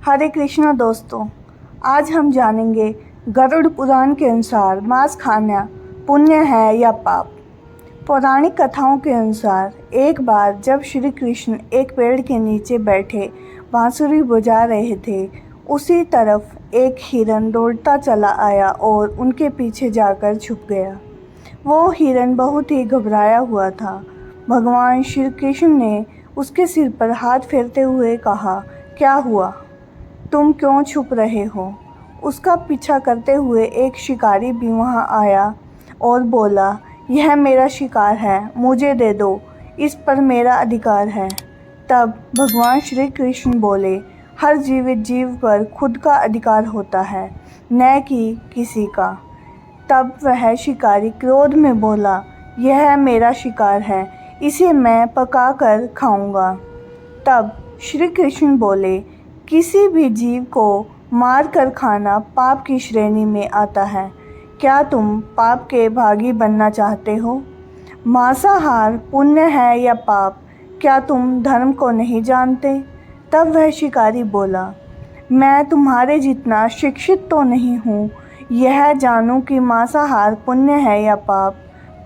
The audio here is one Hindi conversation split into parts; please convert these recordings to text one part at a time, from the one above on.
हरे कृष्णा दोस्तों, आज हम जानेंगे गरुड़ पुराण के अनुसार मांस खाना पुण्य है या पाप। पौराणिक कथाओं के अनुसार एक बार जब श्री कृष्ण एक पेड़ के नीचे बैठे बांसुरी बजा रहे थे, उसी तरफ एक हिरन दौड़ता चला आया और उनके पीछे जाकर छुप गया। वो हिरन बहुत ही घबराया हुआ था। भगवान श्री कृष्ण ने उसके सिर पर हाथ फेरते हुए कहा, क्या हुआ? तुम क्यों छुप रहे हो? उसका पीछा करते हुए एक शिकारी भी वहां आया और बोला, यह मेरा शिकार है, मुझे दे दो, इस पर मेरा अधिकार है। तब भगवान श्री कृष्ण बोले, हर जीवित जीव पर खुद का अधिकार होता है, न कि किसी का। तब वह शिकारी क्रोध में बोला, यह मेरा शिकार है, इसे मैं पका कर खाऊंगा। तब श्री कृष्ण बोले, किसी भी जीव को मार कर खाना पाप की श्रेणी में आता है। क्या तुम पाप के भागी बनना चाहते हो? मांसाहार पुण्य है या पाप? क्या तुम धर्म को नहीं जानते? तब वह शिकारी बोला, मैं तुम्हारे जितना शिक्षित तो नहीं हूँ यह जानूं कि मांसाहार पुण्य है या पाप,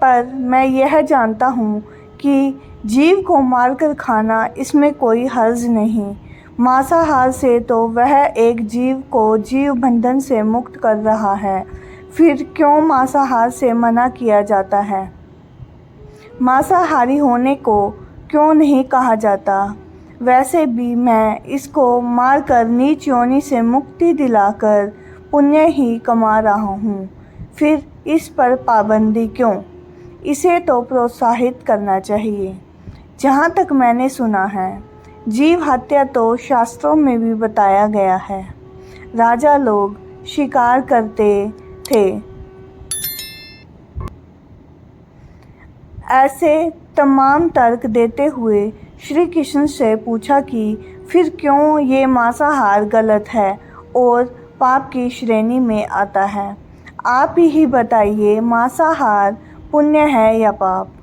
पर मैं यह जानता हूँ कि जीव को मारकर खाना इसमें कोई हर्ज नहीं। मांसाहार से तो वह एक जीव को जीव बंधन से मुक्त कर रहा है, फिर क्यों मांसाहार से मना किया जाता है? मांसाहारी होने को क्यों नहीं कहा जाता? वैसे भी मैं इसको मारकर नीच योनि से मुक्ति दिलाकर पुण्य ही कमा रहा हूँ, फिर इस पर पाबंदी क्यों? इसे तो प्रोत्साहित करना चाहिए। जहाँ तक मैंने सुना है, जीव हत्या तो शास्त्रों में भी बताया गया है। राजा लोग शिकार करते थे। ऐसे तमाम तर्क देते हुए श्री कृष्ण से पूछा कि फिर क्यों ये मांसाहार गलत है और पाप की श्रेणी में आता है? आप ही बताइए, मांसाहार पुण्य है या पाप?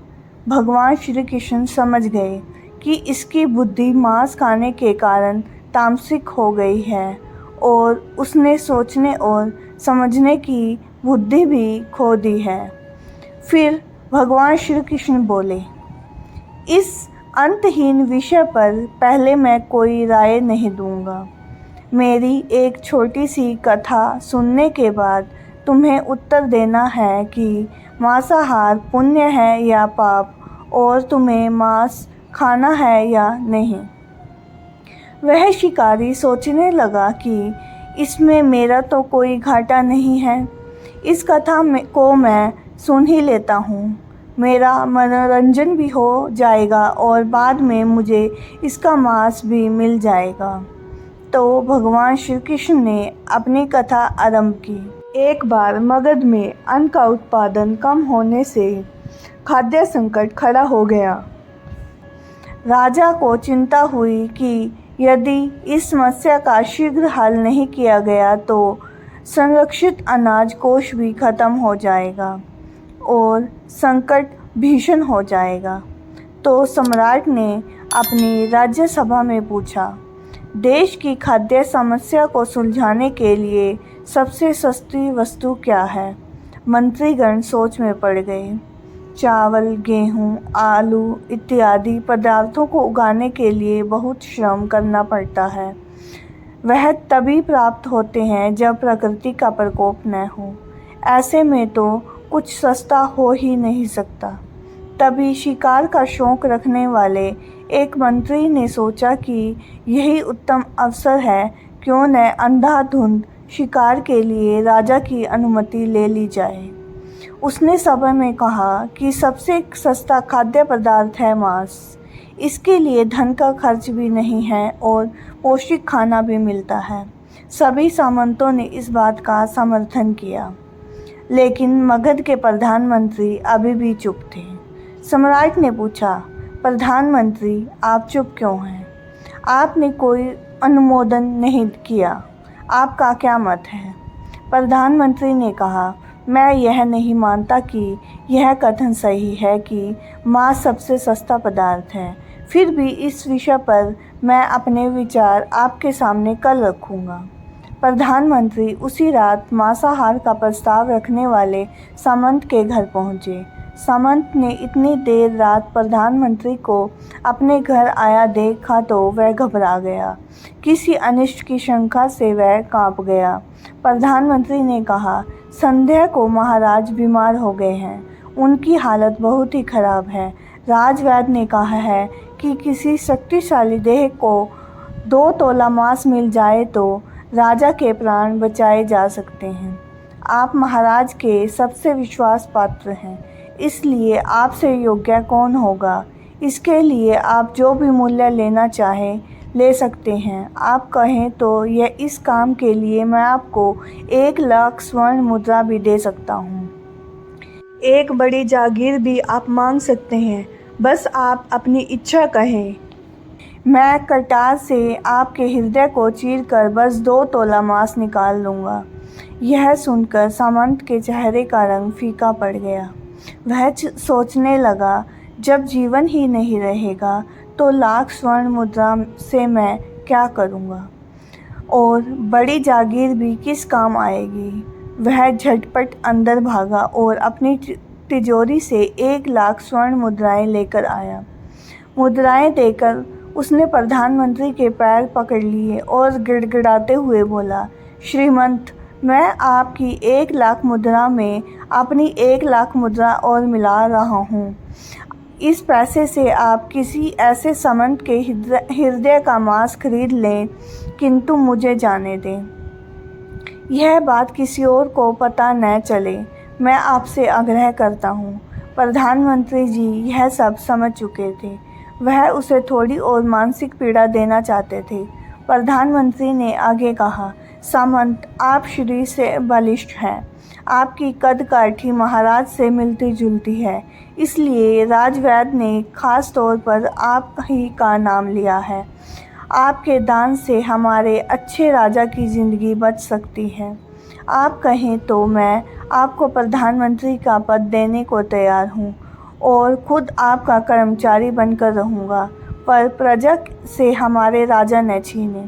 भगवान श्री कृष्ण समझ गए कि इसकी बुद्धि मांस खाने के कारण तामसिक हो गई है और उसने सोचने और समझने की बुद्धि भी खो दी है। फिर भगवान श्री कृष्ण बोले, इस अंतहीन विषय पर पहले मैं कोई राय नहीं दूंगा। मेरी एक छोटी सी कथा सुनने के बाद तुम्हें उत्तर देना है कि मांसाहार पुण्य है या पाप, और तुम्हें मांस खाना है या नहीं। वह शिकारी सोचने लगा कि इसमें मेरा तो कोई घाटा नहीं है, इस कथा को मैं सुन ही लेता हूँ, मेरा मनोरंजन भी हो जाएगा और बाद में मुझे इसका मांस भी मिल जाएगा। तो भगवान श्री कृष्ण ने अपनी कथा आरंभ की। एक बार मगध में अन्न का उत्पादन कम होने से खाद्य संकट खड़ा हो गया। राजा को चिंता हुई कि यदि इस समस्या का शीघ्र हल नहीं किया गया तो संरक्षित अनाज कोष भी खत्म हो जाएगा और संकट भीषण हो जाएगा। तो सम्राट ने अपनी राज्यसभा में पूछा, देश की खाद्य समस्या को सुलझाने के लिए सबसे सस्ती वस्तु क्या है? मंत्रीगण सोच में पड़ गए। चावल, गेहूं, आलू इत्यादि पदार्थों को उगाने के लिए बहुत श्रम करना पड़ता है। वह तभी प्राप्त होते हैं जब प्रकृति का प्रकोप न हो। ऐसे में तो कुछ सस्ता हो ही नहीं सकता। तभी शिकार का शौक रखने वाले एक मंत्री ने सोचा कि यही उत्तम अवसर है, क्यों न अंधाधुंध शिकार के लिए राजा की अनुमति ले ली जाए। उसने सभा में कहा कि सबसे सस्ता खाद्य पदार्थ है मांस। इसके लिए धन का खर्च भी नहीं है और पौष्टिक खाना भी मिलता है। सभी सामंतों ने इस बात का समर्थन किया, लेकिन मगध के प्रधानमंत्री अभी भी चुप थे। सम्राट ने पूछा, प्रधानमंत्री आप चुप क्यों हैं? आपने कोई अनुमोदन नहीं किया, आपका क्या मत है? प्रधानमंत्री ने कहा, मैं यह नहीं मानता कि यह कथन सही है कि मांस सबसे सस्ता पदार्थ है। फिर भी इस विषय पर मैं अपने विचार आपके सामने कल रखूँगा। प्रधानमंत्री उसी रात मांसाहार का प्रस्ताव रखने वाले सामंत के घर पहुँचे। सामंत ने इतनी देर रात प्रधानमंत्री को अपने घर आया देखा तो वह घबरा गया। किसी अनिष्ट की शंका से वह काँप गया। प्रधानमंत्री ने कहा, संध्या को महाराज बीमार हो गए हैं, उनकी हालत बहुत ही खराब है। राजवैद्य ने कहा है कि किसी शक्तिशाली देह को 2 तोला मांस मिल जाए तो राजा के प्राण बचाए जा सकते हैं। आप महाराज के सबसे विश्वास पात्र हैं, इसलिए आपसे योग्य कौन होगा। इसके लिए आप जो भी मूल्य लेना चाहें ले सकते हैं। आप कहें तो यह इस काम के लिए मैं आपको 1 लाख स्वर्ण मुद्रा भी दे सकता हूँ। एक बड़ी जागीर भी आप मांग सकते हैं, बस आप अपनी इच्छा कहें। मैं कटार से आपके हृदय को चीरकर बस 2 तोला मांस निकाल लूँगा। यह सुनकर सामंत के चेहरे का रंग फीका पड़ गया। वह सोचने लगा, जब जीवन ही नहीं रहेगा तो लाख स्वर्ण मुद्रा से मैं क्या करूँगा, और बड़ी जागीर भी किस काम आएगी। वह झटपट अंदर भागा और अपनी तिजोरी से 1 लाख स्वर्ण मुद्राएं लेकर आया। मुद्राएं देकर उसने प्रधानमंत्री के पैर पकड़ लिए और गिड़गिड़ाते हुए बोला, श्रीमंत, मैं आपकी 1 लाख मुद्रा में अपनी 1 लाख मुद्रा और मिला रहा हूँ। इस पैसे से आप किसी ऐसे सामंत के हृदय का मांस खरीद लें, किंतु मुझे जाने दें। यह बात किसी और को पता न चले, मैं आपसे आग्रह करता हूँ। प्रधानमंत्री जी यह सब समझ चुके थे। वह उसे थोड़ी और मानसिक पीड़ा देना चाहते थे। प्रधानमंत्री ने आगे कहा, सामंत, आप श्री से बलिष्ठ हैं। आपकी कद काठी महाराज से मिलती जुलती है, इसलिए राजवैद्य ने खास तौर पर आप ही का नाम लिया है। आपके दान से हमारे अच्छे राजा की ज़िंदगी बच सकती है। आप कहें तो मैं आपको प्रधानमंत्री का पद देने को तैयार हूँ और खुद आपका कर्मचारी बनकर रहूँगा, पर प्रजा से हमारे राजा न छीने।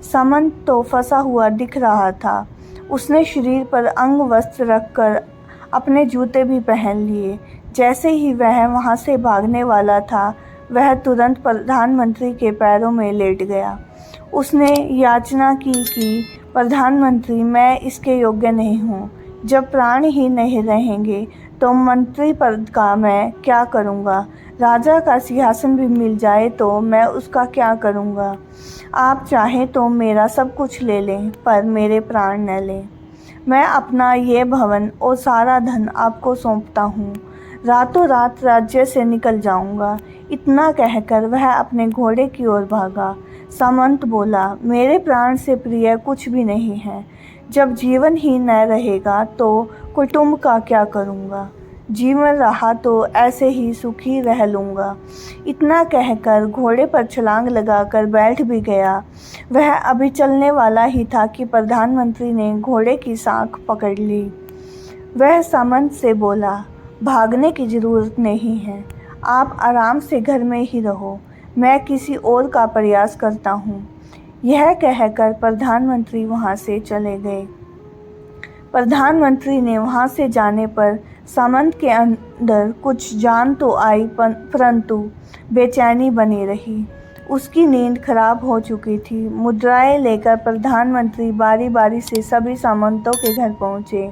सामंत तो फंसा हुआ दिख रहा था। उसने शरीर पर अंग वस्त्र रखकर अपने जूते भी पहन लिए। जैसे ही वह वहाँ से भागने वाला था, वह तुरंत प्रधानमंत्री के पैरों में लेट गया। उसने याचना की कि प्रधानमंत्री, मैं इसके योग्य नहीं हूँ। जब प्राण ही नहीं रहेंगे तो मंत्री पद का मैं क्या करूँगा। राजा का सिंहासन भी मिल जाए तो मैं उसका क्या करूँगा। आप चाहें तो मेरा सब कुछ ले लें, पर मेरे प्राण न लें। मैं अपना ये भवन और सारा धन आपको सौंपता हूँ। रातों रात राज्य से निकल जाऊँगा। इतना कहकर वह अपने घोड़े की ओर भागा। सामंत बोला, मेरे प्राण से प्रिय कुछ भी नहीं है। जब जीवन ही न रहेगा तो कुटुंब का क्या करूँगा। जीवन रहा तो ऐसे ही सुखी रह लूँगा। इतना कहकर घोड़े पर छलांग लगाकर बैठ भी गया। वह अभी चलने वाला ही था कि प्रधानमंत्री ने घोड़े की साँख पकड़ ली। वह सामंत से बोला, भागने की ज़रूरत नहीं है, आप आराम से घर में ही रहो, मैं किसी और का प्रयास करता हूँ। यह कहकर प्रधानमंत्री वहाँ से चले गए। प्रधानमंत्री ने वहाँ से जाने पर सामंत के अंदर कुछ जान तो आई, परंतु बेचैनी बनी रही। उसकी नींद खराब हो चुकी थी। मुद्राएं लेकर प्रधानमंत्री बारी बारी से सभी सामंतों के घर पहुँचे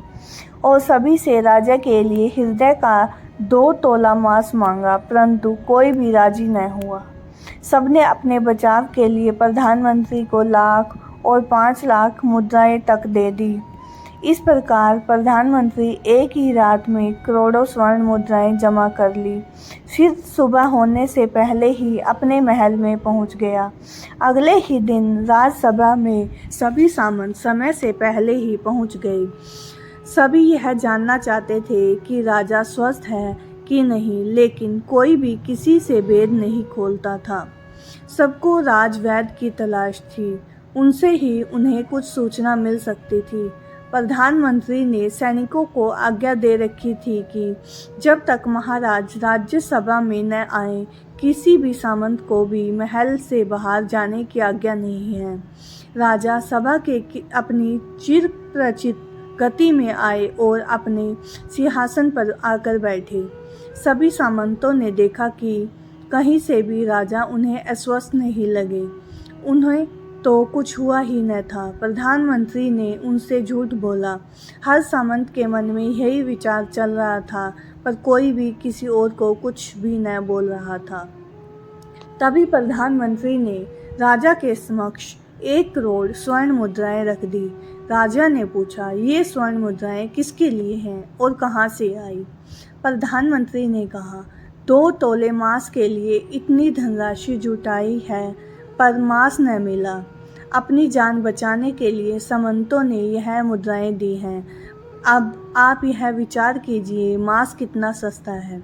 और सभी से राजा के लिए हृदय का 2 तोला मांस मांगा, परंतु कोई भी राजी न हुआ। सबने अपने बचाव के लिए प्रधानमंत्री को लाख और 5 लाख मुद्राएं तक दे दी। इस प्रकार प्रधानमंत्री एक ही रात में करोड़ों स्वर्ण मुद्राएं जमा कर ली। फिर सुबह होने से पहले ही अपने महल में पहुंच गया। अगले ही दिन राजसभा में सभी सामंत समय से पहले ही पहुंच गए। सभी यह जानना चाहते थे कि राजा स्वस्थ है कि नहीं, लेकिन कोई भी किसी से भेद नहीं खोलता था। सबको राजवैद्य की तलाश थी, उनसे ही उन्हें कुछ सूचना मिल सकती थी। प्रधानमंत्री ने सैनिकों को आज्ञा दे रखी थी कि जब तक महाराज राज्यसभा में न आए किसी भी सामंत को भी महल से बाहर जाने की आज्ञा नहीं है। राजा सभा के अपनी चिर परिचित गति में आए और अपने सिंहासन पर आकर बैठे। सभी सामंतों ने देखा कि कहीं से भी राजा उन्हें अस्वस्थ नहीं लगे। उन्हें तो कुछ हुआ ही न था। प्रधानमंत्री ने उनसे झूठ बोला। हर सामंत के मन में यही विचार चल रहा था, पर कोई भी किसी और को कुछ भी न बोल रहा था। तभी प्रधानमंत्री ने राजा के समक्ष 1 करोड़ स्वर्ण मुद्राएं रख दी। राजा ने पूछा, ये स्वर्ण मुद्राएं किसके लिए हैं और कहाँ से आई? प्रधानमंत्री ने कहा, 2 तोले मांस के लिए इतनी धनराशि जुटाई है, पर मांस न मिला। अपनी जान बचाने के लिए सामंतों ने यह मुद्राएं दी हैं। अब आप यह विचार कीजिए, मांस कितना सस्ता है।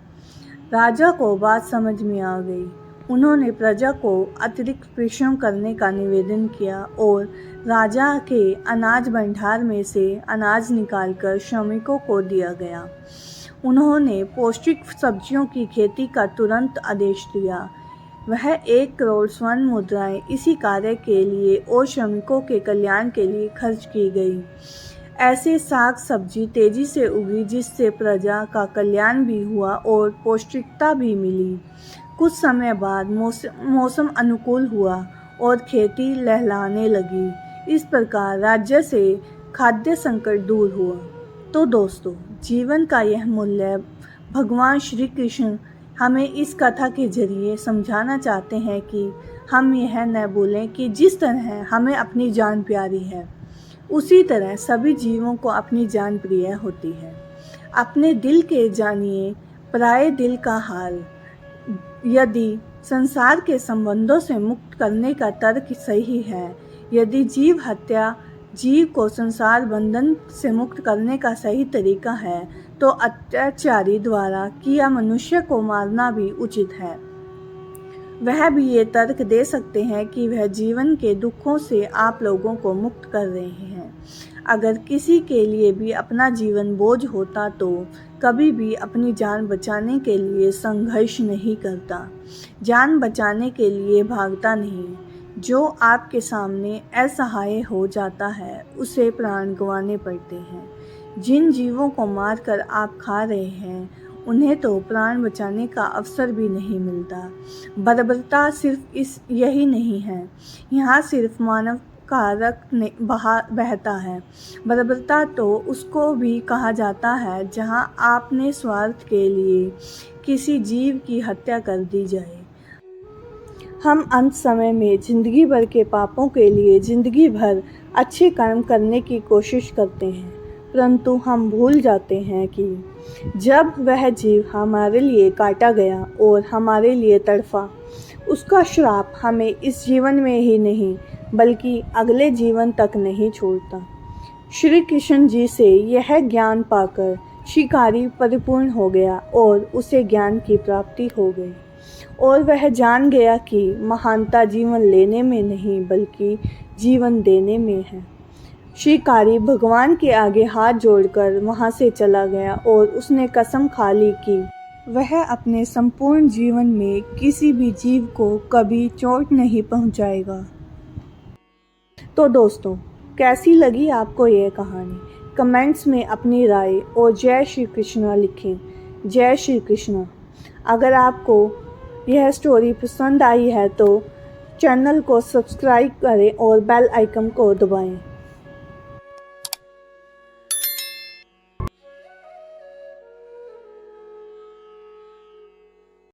राजा को बात समझ में आ गई। उन्होंने प्रजा को अतिरिक्त परिश्रम करने का निवेदन किया और राजा के अनाज भंडार में से अनाज निकालकर श्रमिकों को दिया गया। उन्होंने पौष्टिक सब्जियों की खेती का तुरंत आदेश दिया। वह 1 करोड़ स्वर्ण मुद्राएं इसी कार्य के लिए और श्रमिकों के कल्याण के लिए खर्च की गई। ऐसे साग सब्जी तेजी से उगी जिससे प्रजा का कल्याण भी हुआ और पौष्टिकता भी मिली। कुछ समय बाद मौसम अनुकूल हुआ और खेती लहलाने लगी। इस प्रकार राज्य से खाद्य संकट दूर हुआ। तो दोस्तों, जीवन का यह मूल्य भगवान श्री कृष्ण हमें इस कथा के जरिए समझाना चाहते हैं कि हम यह न भूलें कि जिस तरह हमें अपनी जान प्यारी है, उसी तरह सभी जीवों को अपनी जान प्रिय होती है। अपने दिल के जानिए पराये दिल का हाल। यदि संसार के संबंधों से मुक्त करने का तर्क सही है, यदि जीव हत्या जीव को संसार बंधन से मुक्त करने का सही तरीका है, तो अत्याचारी द्वारा किया मनुष्य को मारना भी उचित है। वह भी ये तर्क दे सकते हैं कि वह जीवन के दुखों से आप लोगों को मुक्त कर रहे हैं। अगर किसी के लिए भी अपना जीवन बोझ होता तो कभी भी अपनी जान बचाने के लिए संघर्ष नहीं करता, जान बचाने के लिए भागता नहीं। जो आपके सामने असहाय हो जाता है, उसे प्राण गंवाने पड़ते हैं। जिन जीवों को मारकर आप खा रहे हैं, उन्हें तो प्राण बचाने का अवसर भी नहीं मिलता। बर्बरता सिर्फ यही नहीं है, यहाँ सिर्फ मानव का रक्त बहता है। बर्बरता तो उसको भी कहा जाता है जहाँ आपने स्वार्थ के लिए किसी जीव की हत्या कर दी जाए। हम अंत समय में जिंदगी भर के पापों के लिए जिंदगी भर अच्छे कर्म करने की कोशिश करते हैं, परंतु हम भूल जाते हैं कि जब वह जीव हमारे लिए काटा गया और हमारे लिए तड़फा, उसका श्राप हमें इस जीवन में ही नहीं बल्कि अगले जीवन तक नहीं छोड़ता। श्री कृष्ण जी से यह ज्ञान पाकर शिकारी परिपूर्ण हो गया और उसे ज्ञान की प्राप्ति हो गई और वह जान गया कि महानता जीवन लेने में नहीं बल्कि जीवन देने में है। शिकारी भगवान के आगे हाथ जोड़कर वहाँ से चला गया और उसने कसम खा ली कि वह अपने संपूर्ण जीवन में किसी भी जीव को कभी चोट नहीं पहुँचाएगा। तो दोस्तों, कैसी लगी आपको यह कहानी? कमेंट्स में अपनी राय और जय श्री कृष्णा लिखें। जय श्री कृष्णा। अगर आपको यह स्टोरी पसंद आई है तो चैनल को सब्सक्राइब करें और बेल आइकन को दबाएं।